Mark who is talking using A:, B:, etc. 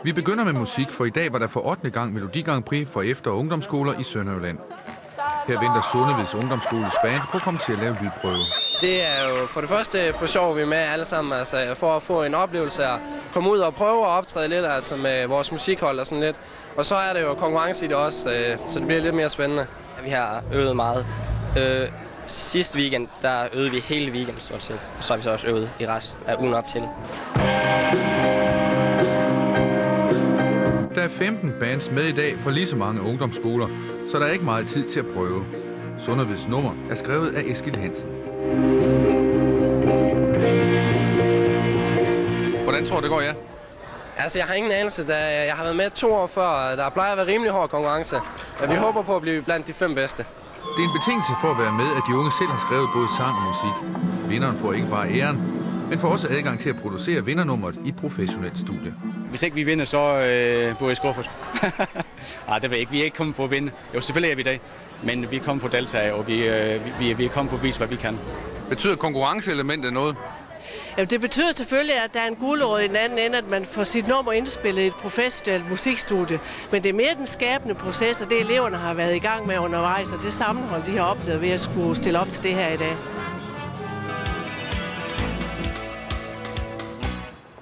A: Vi begynder med musik, for i dag var der for 8. gang Melodi Grand Prix for efter- og ungdomsskoler i Sønderjylland. Her venter Sundeveds Ungdomsskoles band på at komme til at lave lydprøve.
B: Det er jo for det første for sjov, vi er med alle sammen, altså for at få en oplevelse at komme ud og prøve at optræde lidt altså med vores musikhold og sådan lidt. Og så er det jo konkurrence i det også, så det bliver lidt mere spændende.
C: Vi har øvet meget. Sidste weekend, der øvede vi hele weekenden stort set. Og så har vi så også øvet i resten af ugen op til.
A: Der er 15 bands med i dag fra lige så mange ungdomsskoler, så der er ikke meget tid til at prøve. Sundeveds nummer er skrevet af Eskil Hansen. Hvordan tror du, det går, ja?
B: Altså, jeg har ingen anelse, da jeg har været med 2 år før. Der plejer at være rimelig hård konkurrence. Vi håber på at blive blandt de 5 bedste.
A: Det er en betingelse for at være med, at de unge selv har skrevet både sang og musik. Vinderen får ikke bare æren, men får også adgang til at producere vindernummeret i et professionelt studie.
D: Hvis ikke vi vinder, så bliver jeg skuffet. Nej, det ved jeg ikke. Vi er ikke kommet for at vinde. Jo, selvfølgelig er vi det. Men vi er kommet for at deltage, og vi er kommet for at vise, hvad vi kan.
A: Betyder konkurrenceelementet noget?
E: Jamen, det betyder selvfølgelig, at der er en gulerod i den anden ende, at man får sit nummer indspillet i et professionelt musikstudie. Men det er mere den skabende proces, og det eleverne har været i gang med undervejs, og det sammenhold, de har oplevet ved at skulle stille op til det her i dag.